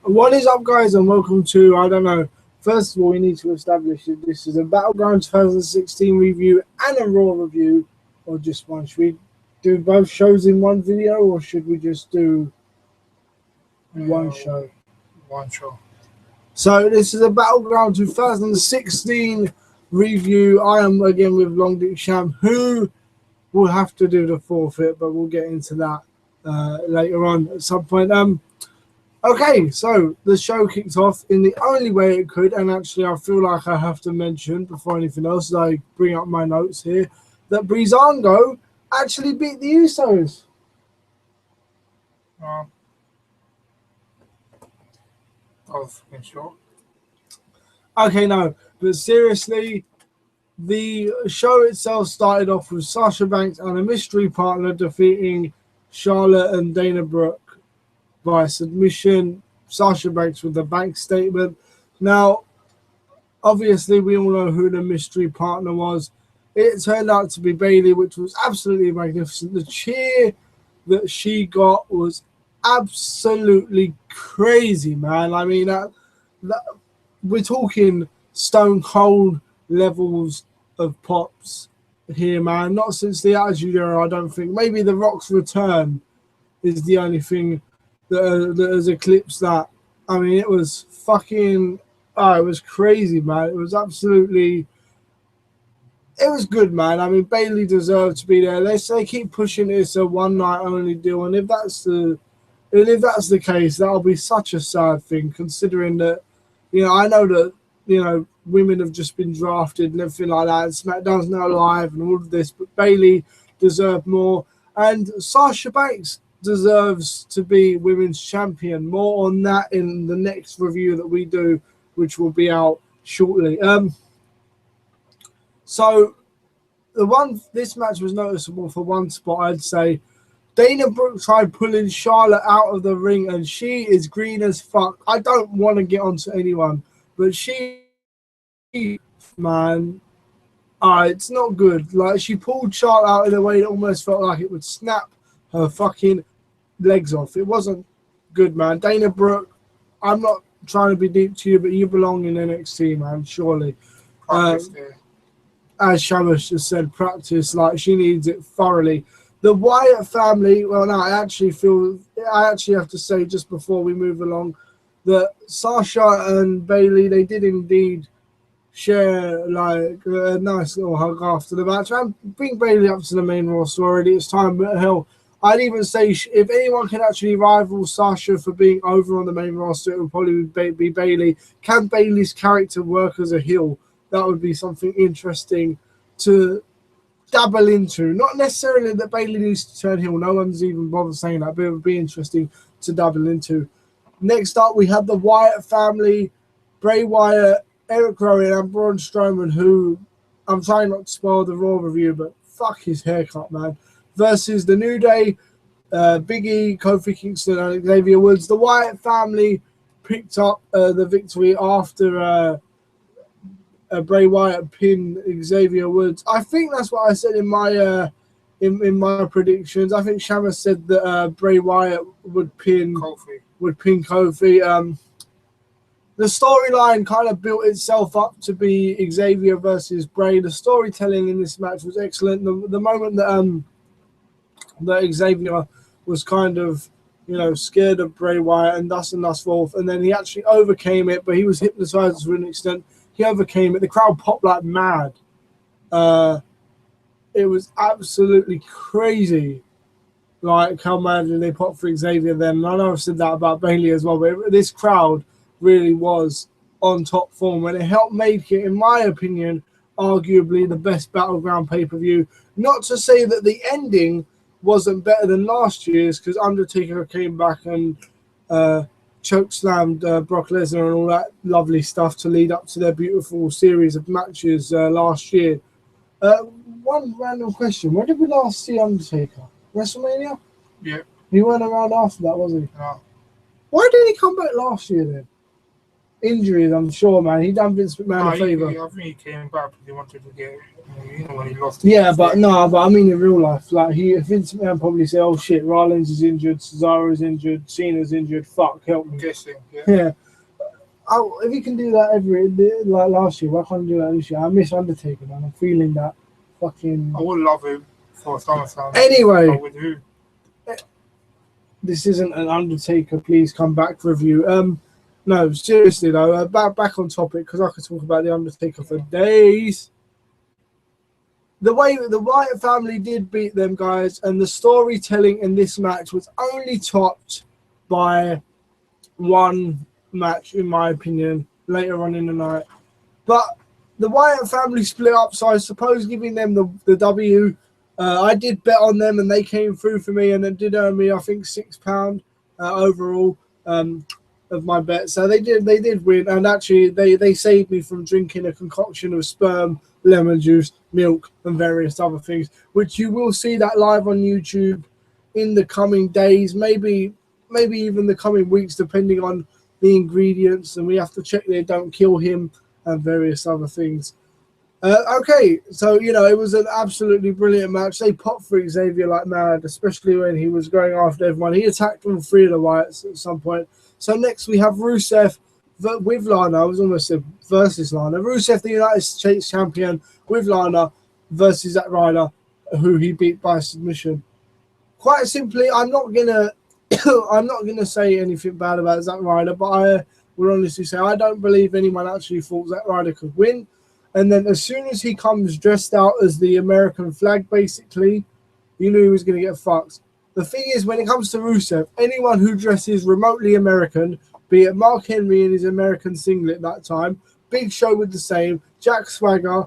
What is up, guys, and welcome to, I don't know, first of all, we need to establish that this is a BattleGround 2016 review and a Raw review, or just one. Should we do both shows in one video, or should we just do one show? One show. So this is a BattleGround 2016 review. I am, again, with Long Dick Sham, who will have to do the forfeit, but we'll get into that later on at some point. Okay, so the show kicked off in the only way it could, and actually I feel like I have to mention before anything else, as I bring up my notes here, that Breezango actually beat the Usos. I was fucking sure. Okay, no, but seriously, the show itself started off with Sasha Banks and a mystery partner defeating Charlotte and Dana Brooke by submission. Sasha Banks with the bank statement. Now, obviously, we all know who the mystery partner was. It turned out to be Bayley, which was absolutely magnificent. The cheer that she got was absolutely crazy, man. I mean, we're talking Stone Cold levels of pops here, man. Not since the Attitude Era, I don't think. Maybe The Rock's return is the only thing that has eclipsed that. I mean, it was fucking, it was crazy, man. It was absolutely, it was good, man. I mean, Bayley deserved to be there. They keep pushing it's a one night only deal, and if that's the case, that'll be such a sad thing, considering that, you know, I know that, you know, women have just been drafted and everything like that, and SmackDown's now live and all of this, but Bayley deserved more, and Sasha Banks deserves to be women's champion. More on that in the next review that we do, which will be out shortly. So this match was noticeable for one spot, I'd say. Dana Brooke tried pulling Charlotte out of the ring, and she is green as fuck. I don't want to get onto anyone, but man, it's not good. Like, she pulled Charlotte out in a way that almost felt like it would snap her fucking legs off. It wasn't good, man. Dana Brooke, I'm not trying to be deep to you, but you belong in NXT, man, surely. As Shamus just said, practice, like, she needs it thoroughly. The Wyatt family, well, no, I actually have to say, just before we move along, that Sasha and Bayley, they did indeed share like a nice little hug after the match. And bring Bayley up to the main roster already. It's time, but hell, I'd even say if anyone can actually rival Sasha for being over on the main roster, it would probably be Bayley. Can Bayley's character work as a heel? That would be something interesting to dabble into. Not necessarily that Bayley needs to turn heel. No one's even bothered saying that, but it would be interesting to dabble into. Next up, we had the Wyatt family, Bray Wyatt, Eric Rowan, and Braun Strowman, who I'm trying not to spoil the Raw review, but fuck his haircut, man, versus the New Day, Big E, Kofi Kingston, and Xavier Woods. The Wyatt family picked up the victory after Bray Wyatt pinned Xavier Woods. I think that's what I said in my predictions. I think Shamus said that Bray Wyatt would pin Kofi. The storyline kind of built itself up to be Xavier versus Bray. The storytelling in this match was excellent. The moment that Xavier was kind of, you know, scared of Bray Wyatt and thus forth, and then he actually overcame it, but he was hypnotized to an extent. He overcame it. The crowd popped like mad. It was absolutely crazy, like how mad they popped for Xavier then. And I know I've said that about Bayley as well, but this crowd really was on top form, and it helped make it, in my opinion, arguably the best BattleGround pay-per-view. Not to say that the ending wasn't better than last year's, because Undertaker came back and chokeslammed Brock Lesnar and all that lovely stuff to lead up to their beautiful series of matches last year. One random question: where did we last see Undertaker? WrestleMania? Yeah. He weren't around after that, was he? No. Why did he come back last year then? injuries, I'm sure, man. He done Vince McMahon a favour. I think he came back because he wanted to get, when he lost. Yeah, but I mean in real life, like Vince McMahon probably say, "Oh shit, Rollins is injured, Cesaro's injured, Cena's injured. Fuck, help me." Guessing, yeah. Yeah. Oh, if he can do that like last year, why can't he do that this year? I miss Undertaker, man. I'm feeling that fucking. I would love him for SummerSlam. Anyway, but with who? This isn't an Undertaker. Please come back review. No, seriously though, back on topic because I could talk about the Undertaker for days. The way the Wyatt family did beat them, guys, and the storytelling in this match was only topped by one match, in my opinion, later on in the night. But the Wyatt family split up, so I suppose giving them the W. I did bet on them, and they came through for me, and it did earn me, I think, £6 overall of my bet. So they did win, and actually they saved me from drinking a concoction of sperm, lemon juice, milk, and various other things, which you will see that live on YouTube in the coming days, maybe even the coming weeks, depending on the ingredients, and we have to check they don't kill him and various other things. Okay, so it was an absolutely brilliant match. They popped for Xavier like mad, especially when he was going after everyone. He attacked all three of the Wyatts at some point. So next we have Rusev with Lana. I was almost said versus Lana. Rusev, the United States champion, with Lana versus Zack Ryder, who he beat by submission. Quite simply, I'm not gonna say anything bad about Zack Ryder, but I will honestly say I don't believe anyone actually thought Zack Ryder could win. And then as soon as he comes dressed out as the American flag, basically, you knew he was going to get fucked. The thing is, when it comes to Rusev, anyone who dresses remotely American, be it Mark Henry in his American singlet that time, Big Show with the same, Jack Swagger,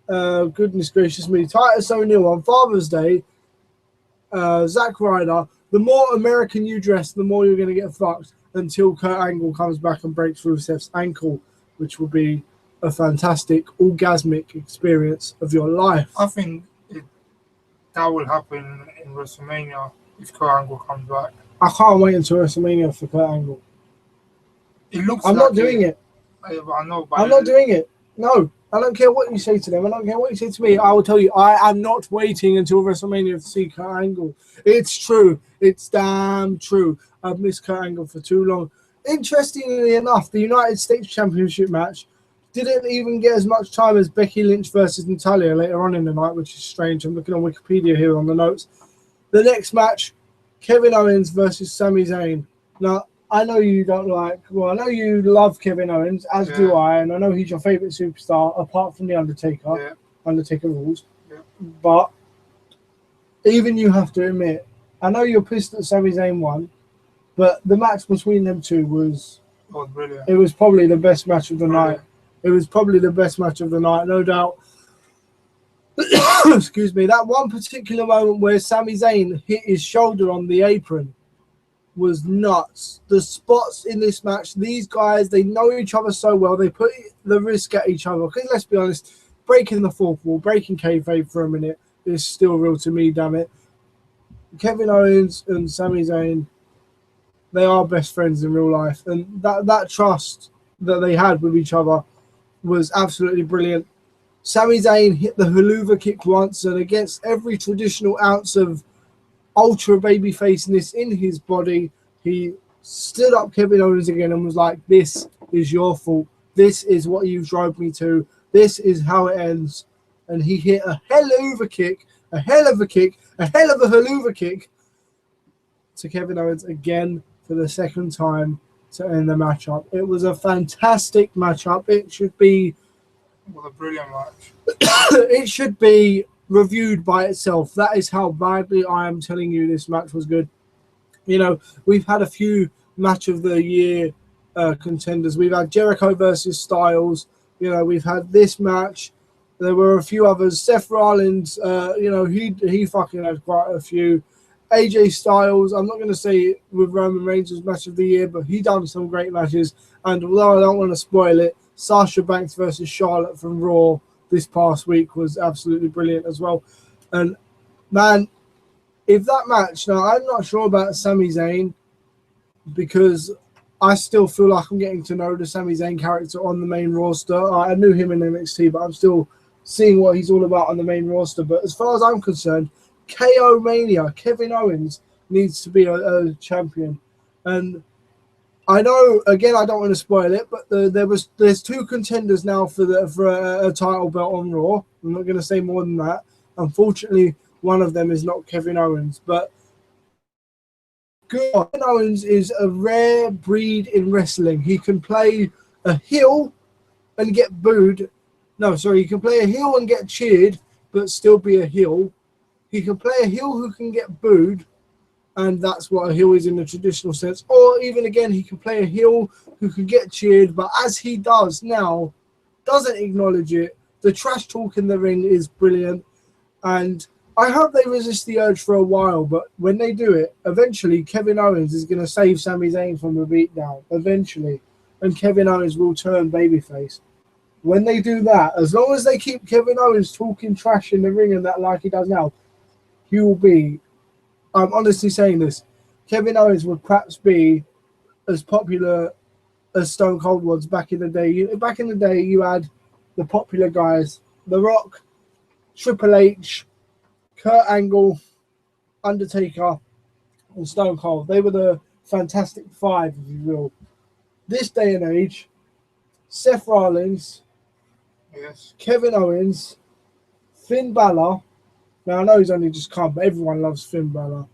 goodness gracious me, Titus O'Neil on Father's Day, Zack Ryder, the more American you dress, the more you're going to get fucked until Kurt Angle comes back and breaks Rusev's ankle, which will be a fantastic, orgasmic experience of your life. I think that will happen in WrestleMania if Kurt Angle comes back. I can't wait until WrestleMania for Kurt Angle. I'm not doing it. I know, but I'm not doing it. No, I don't care what you say to them. I don't care what you say to me. I will tell you, I am not waiting until WrestleMania to see Kurt Angle. It's true. It's damn true. I've missed Kurt Angle for too long. Interestingly enough, the United States Championship match didn't even get as much time as Becky Lynch versus Natalya later on in the night, which is strange. I'm looking on Wikipedia here on the notes. The next match, Kevin Owens versus Sami Zayn. Now, I know you don't I know you love Kevin Owens, as do I, and I know he's your favourite superstar, apart from The Undertaker. Yeah. Undertaker rules. Yeah. But even you have to admit, I know you're pissed that Sami Zayn won, but the match between them two was brilliant. It was probably the best match of the Brilliant. night. It was probably the best match of the night, no doubt. Excuse me. That one particular moment where Sami Zayn hit his shoulder on the apron was nuts. The spots in this match, these guys, they know each other so well. They put the risk at each other. Because let's be honest, breaking the fourth wall, breaking kayfabe for a minute is still real to me, damn it. Kevin Owens and Sami Zayn, they are best friends in real life. And that trust that they had with each other was absolutely brilliant. Sami Zayn hit the haluva kick once, and against every traditional ounce of ultra babyfaceness in his body, he stood up Kevin Owens again and was like, "This is your fault. This is what you drove me to. This is how it ends." And he hit a haluva kick, a hell of a kick, a hell of a haluva kick to Kevin Owens again for the second time to end the matchup. It was a fantastic matchup. It should be... What a brilliant match. It should be reviewed by itself. That is how badly I am telling you this match was good. We've had a few match of the year contenders. We've had Jericho versus Styles. We've had this match. There were a few others. Seth Rollins, he fucking had quite a few. AJ Styles, I'm not going to say with Roman Reigns was match of the year, but he done some great matches. And although I don't want to spoil it, Sasha Banks versus Charlotte from Raw this past week was absolutely brilliant as well. And man, if that match, now I'm not sure about Sami Zayn because I still feel like I'm getting to know the Sami Zayn character on the main roster. I knew him in NXT, but I'm still seeing what he's all about on the main roster. But as far as I'm concerned, KO Mania, Kevin Owens needs to be a champion. And I know, again, I don't want to spoil it, but there's 2 contenders now for a title belt on Raw. I'm not going to say more than that. Unfortunately, one of them is not Kevin Owens, but Kevin Owens is a rare breed in wrestling. He can play a heel and get booed. No, sorry, he can play a heel and get cheered, but still be a heel. He can play a heel who can get booed, and that's what a heel is in the traditional sense. Or even again, he can play a heel who can get cheered, but as he does now, doesn't acknowledge it. The trash talk in the ring is brilliant, and I hope they resist the urge for a while, but when they do it, eventually Kevin Owens is going to save Sami Zayn from a beatdown, eventually, and Kevin Owens will turn babyface. When they do that, as long as they keep Kevin Owens talking trash in the ring and that like he does now, he will be, I'm honestly saying this, Kevin Owens would perhaps be as popular as Stone Cold was back in the day. Back in the day, you had the popular guys, The Rock, Triple H, Kurt Angle, Undertaker, and Stone Cold. They were the Fantastic Five, if you will. This day and age, Seth Rollins, Yes. Kevin Owens, Finn Balor. Now, I know he's only just come, but everyone loves Finn Balor.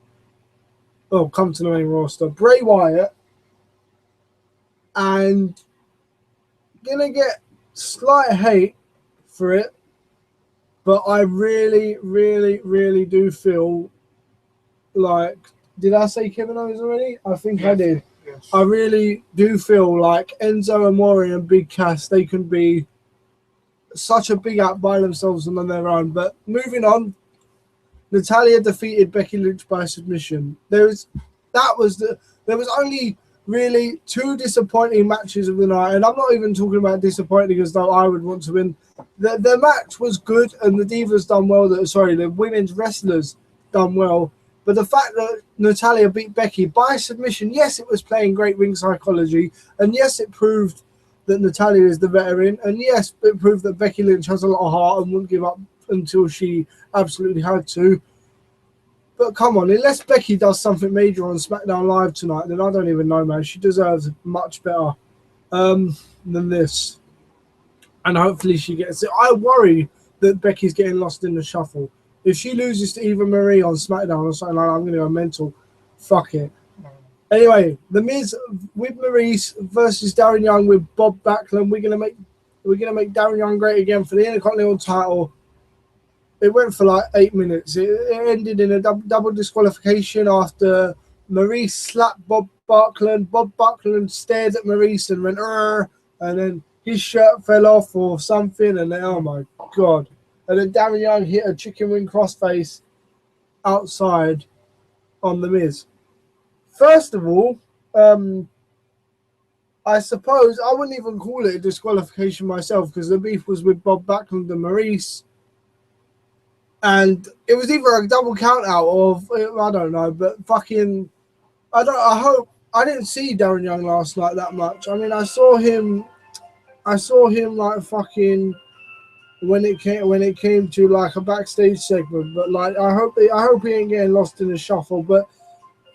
Oh, come to the main roster. Bray Wyatt. And gonna get slight hate for it, but I really, really, really do feel like, did I say Kevin Owens already? I think I did. Yes. I really do feel like Enzo Amore and Big Cass, they can be such a big act by themselves and on their own. But moving on, Natalya defeated Becky Lynch by submission. There was only really 2 disappointing matches of the night, and I'm not even talking about disappointing as though I would want to win. The match was good, and the Divas done well. The women's wrestlers done well. But the fact that Natalya beat Becky by submission, yes, it was playing great ring psychology, and yes, it proved that Natalya is the veteran, and yes, it proved that Becky Lynch has a lot of heart and wouldn't give up until she absolutely had to. But come on, unless Becky does something major on SmackDown Live tonight, then I don't even know, man. She deserves much better than this. And hopefully she gets it. I worry that Becky's getting lost in the shuffle. If she loses to Eva Marie on SmackDown or something like that, I'm going to go mental. Fuck it. Anyway, The Miz with Maurice versus Darren Young with Bob Backlund. We're gonna make Darren Young great again for the Intercontinental title. It went for like 8 minutes. It ended in a double disqualification after Maurice slapped Bob Backlund. Bob Backlund stared at Maurice and went, "Arr," and then his shirt fell off or something, and then, oh my God. And then Darren Young hit a chicken wing crossface outside on The Miz. First of all, I suppose I wouldn't even call it a disqualification myself because the beef was with Bob Backlund and Maurice. And it was either a double count out of, I don't know, but fucking, I hope, I didn't see Darren Young last night that much. I mean, I saw him like fucking when it came to like a backstage segment, but like I hope he ain't getting lost in the shuffle. But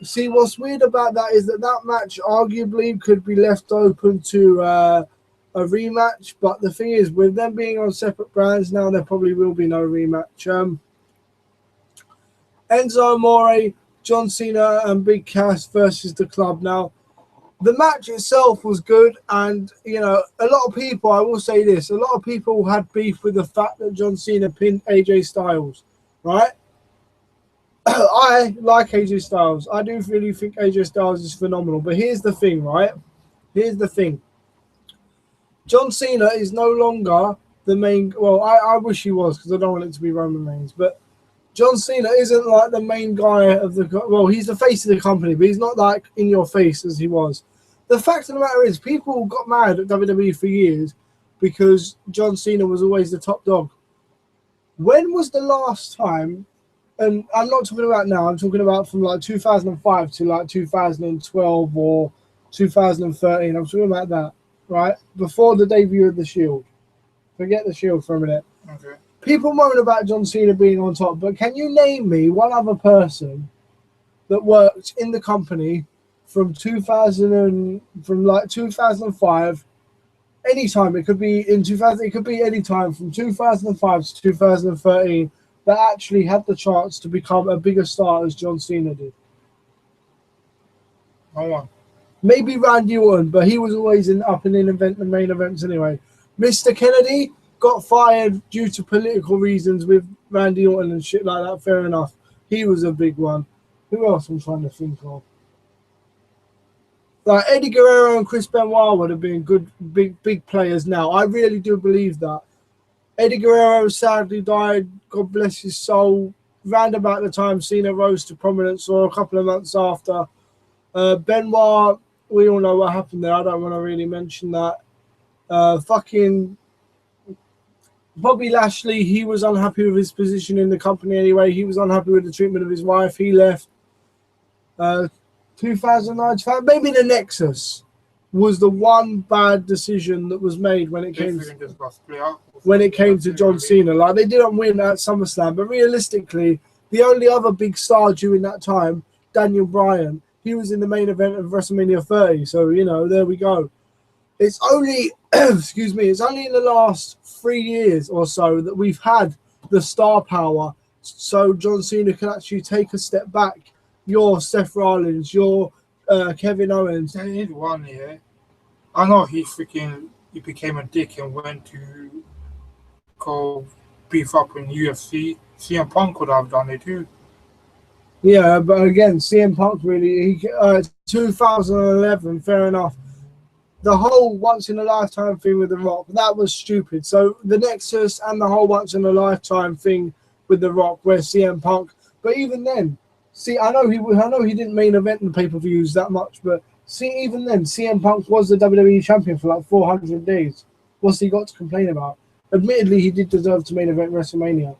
see, what's weird about that is that match arguably could be left open to a rematch. But the thing is, with them being on separate brands now, there probably will be no rematch. Enzo Amore, John Cena, and Big Cass versus the Club. Now, the match itself was good, and you know, a lot of people, I will say this, a lot of people had beef with the fact that John Cena pinned AJ Styles, right? I like AJ Styles. I do really think AJ Styles is phenomenal. But here's the thing, right? Here's the thing. John Cena is no longer the main. Well, I wish he was because I don't want it to be Roman Reigns. But John Cena isn't like the main guy of the. Well, he's the face of the company, but he's not like in your face as he was. The fact of the matter is, people got mad at WWE for years because John Cena was always the top dog. When was the last time? And I'm not talking about now. I'm talking about from like 2005 to like 2012 or 2013. I'm talking about that, right? Before the debut of the Shield. Forget the Shield for a minute. Okay. People moan about John Cena being on top, but can you name me one other person that worked in the company from 2005? Anytime, it could be in 2000. It could be any time from 2005 to 2013 that actually had the chance to become a bigger star as John Cena did. No one. Maybe Randy Orton, but he was always up in the main events anyway. Mr. Kennedy got fired due to political reasons with Randy Orton and shit like that. Fair enough. He was a big one. Who else I'm trying to think of? Like Eddie Guerrero and Chris Benoit would have been good, big players now. I really do believe that. Eddie Guerrero sadly died. God bless his soul. Round about the time Cena rose to prominence, or a couple of months after. Benoit, we all know what happened there. I don't want to really mention that. Fucking Bobby Lashley, he was unhappy with his position in the company anyway. He was unhappy with the treatment of his wife. He left. 2009, maybe the Nexus was the one bad decision that was made when it came to John Cena. Like, they didn't win at SummerSlam, but realistically, the only other big star during that time, Daniel Bryan, he was in the main event of WrestleMania 30. So, you know, there we go. It's only, excuse me, it's only in the last 3 years or so that we've had the star power so John Cena can actually take a step back. Your Seth Rollins, your Kevin Owens. There is one here. I know he became a dick and went to go beef up in UFC. CM Punk could have done it too. Yeah, but again, CM Punk really, 2011, fair enough. The whole once in a lifetime thing with The Rock, that was stupid. So the Nexus and the whole once in a lifetime thing with The Rock, where CM Punk, but even then, see, I know he didn't main event in the pay-per-views that much, but see, even then, CM Punk was the WWE champion for like 400 days. What's he got to complain about? Admittedly, he did deserve to main event WrestleMania,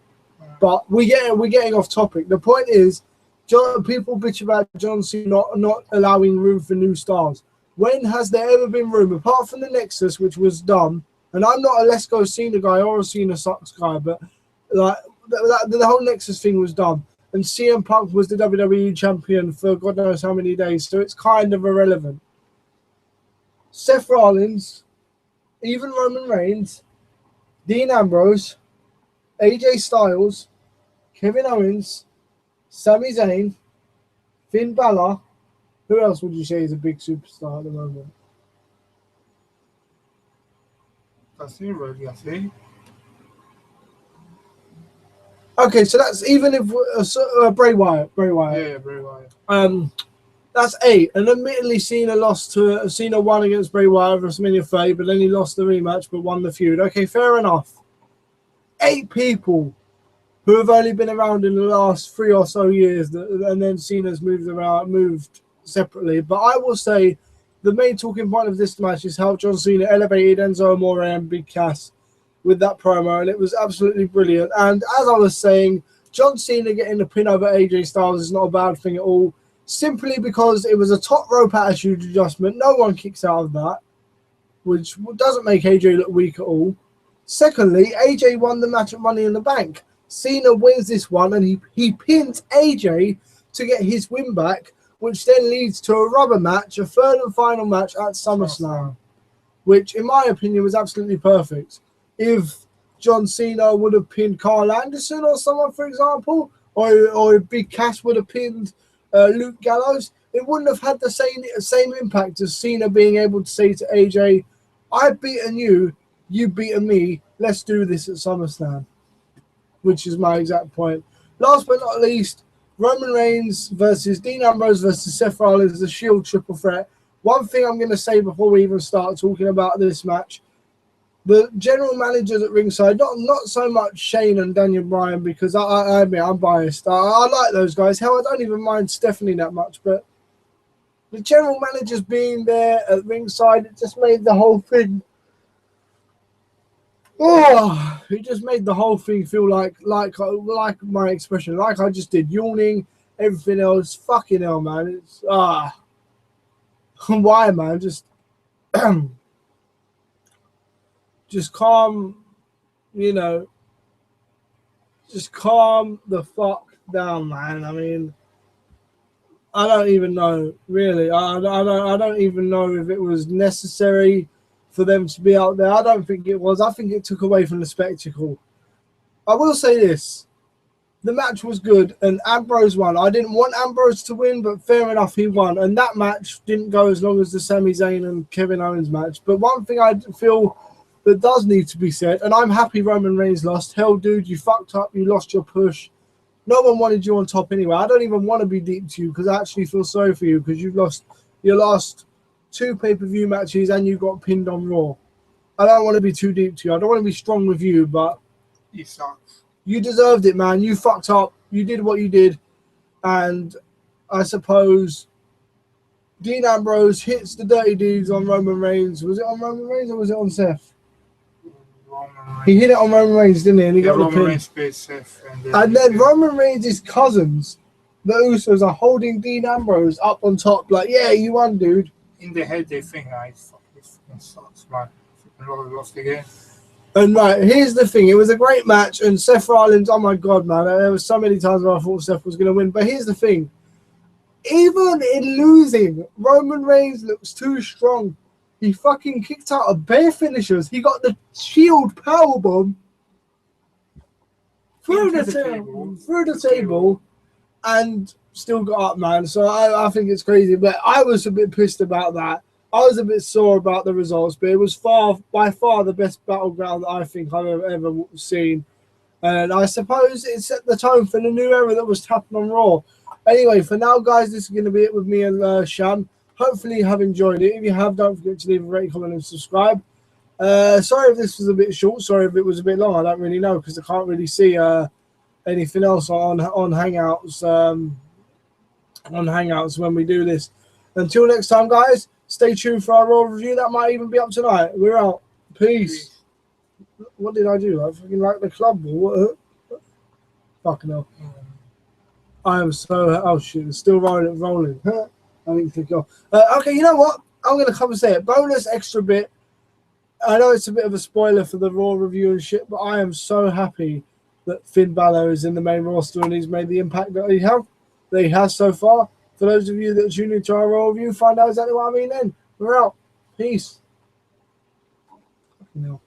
but we're getting off topic. The point is, people bitch about John Cena not allowing room for new stars. When has there ever been room, apart from the Nexus, which was dumb? And I'm not a Let's Go Cena guy or a Cena Sucks guy, but like the whole Nexus thing was dumb. And CM Punk was the WWE champion for God knows how many days, so it's kind of irrelevant. Seth Rollins, even Roman Reigns, Dean Ambrose, AJ Styles, Kevin Owens, Sami Zayn, Finn Balor. Who else would you say is a big superstar at the moment? That's it, really, I think. Okay, so that's even if Bray Wyatt. Yeah, Bray Wyatt. That's 8. And admittedly, Cena won against Bray Wyatt at WrestleMania 30, but then he lost the rematch but won the feud. Okay, fair enough. 8 people who have only been around in the last 3 or so years, and then Cena's moved separately. But I will say the main talking point of this match is how John Cena elevated Enzo Amore and Big Cass with that promo, and it was absolutely brilliant. And as I was saying, John Cena getting the pin over AJ Styles is not a bad thing at all, simply because it was a top rope attitude adjustment. No one kicks out of that, which doesn't make AJ look weak at all. Secondly, AJ won the match at Money in the Bank. Cena wins this one, and he pins AJ to get his win back, which then leads to a rubber match, a third and final match at SummerSlam, which, in my opinion, was absolutely perfect. If John Cena would have pinned Carl Anderson or someone, for example, or if Big Cass would have pinned Luke Gallows, it wouldn't have had the same impact as Cena being able to say to AJ, I've beaten you, you've beaten me, let's do this at SummerSlam, which is my exact point. Last but not least, Roman Reigns versus Dean Ambrose versus Seth Rollins, the Shield triple threat. One thing I'm going to say before we even start talking about this match, the general managers at ringside, not so much Shane and Daniel Bryan, because I admit I'm biased. I like those guys. Hell, I don't even mind Stephanie that much, but the general managers being there at ringside, it just made the whole thing. Oh, it just made the whole thing feel like my expression, like I just did, yawning, everything else. Fucking hell, man. It's Why, man? Just calm, you know, just calm the fuck down, man. I mean, I don't even know, really. I don't even know if it was necessary for them to be out there. I don't think it was. I think it took away from the spectacle. I will say this. The match was good, and Ambrose won. I didn't want Ambrose to win, but fair enough, he won. And that match didn't go as long as the Sami Zayn and Kevin Owens match. But one thing I feel that does need to be said, and I'm happy Roman Reigns lost. Hell, dude, you fucked up. You lost your push. No one wanted you on top anyway. I don't even want to be deep to you because I actually feel sorry for you because you've lost your last 2 pay-per-view matches and you got pinned on Raw. I don't want to be too deep to you. I don't want to be strong with you, but He sucks. you deserved it, man. You fucked up. You did what you did. And I suppose Dean Ambrose hits the dirty deeds on Roman Reigns. Was it on Roman Reigns or was it on Seth? He hit it on Roman Reigns, didn't he? And he got the pin. Reigns beat Seth, And then Roman Reigns' cousins, the Usos, are holding Dean Ambrose up on top, like, yeah, you won, dude. In their head, they think, this fucking sucks, man. Fucking lost again. And right, here's the thing. It was a great match, and Seth Rollins, oh my God, man. There was so many times where I thought Seth was going to win. But here's the thing. Even in losing, Roman Reigns looks too strong. He fucking kicked out a bare finishers. He got the Shield powerbomb through the table, and still got up, man. So I think it's crazy. But I was a bit pissed about that. I was a bit sore about the results, but it was by far the best battleground that I think I've ever seen. And I suppose it set the tone for the new era that was happening on Raw. Anyway, for now, guys, this is going to be it with me and Sham. Hopefully you have enjoyed it. If you have, don't forget to leave a rating, comment, and subscribe. Sorry if this was a bit short. Sorry if it was a bit long. I don't really know because I can't really see anything else on Hangouts. On Hangouts when we do this. Until next time, guys. Stay tuned for our Raw review. That might even be up tonight. We're out. Peace. What did I do? I fucking like the club. What? Fucking hell. I am so... Oh, shit. It's still rolling. I need to go. Okay, you know what? I'm going to come and say it. Bonus extra bit. I know it's a bit of a spoiler for the Raw review and shit, but I am so happy that Finn Balor is in the main roster and he's made the impact that he has so far. For those of you that tune into our Raw review, find out exactly what I mean then. We're out. Peace. Fucking hell.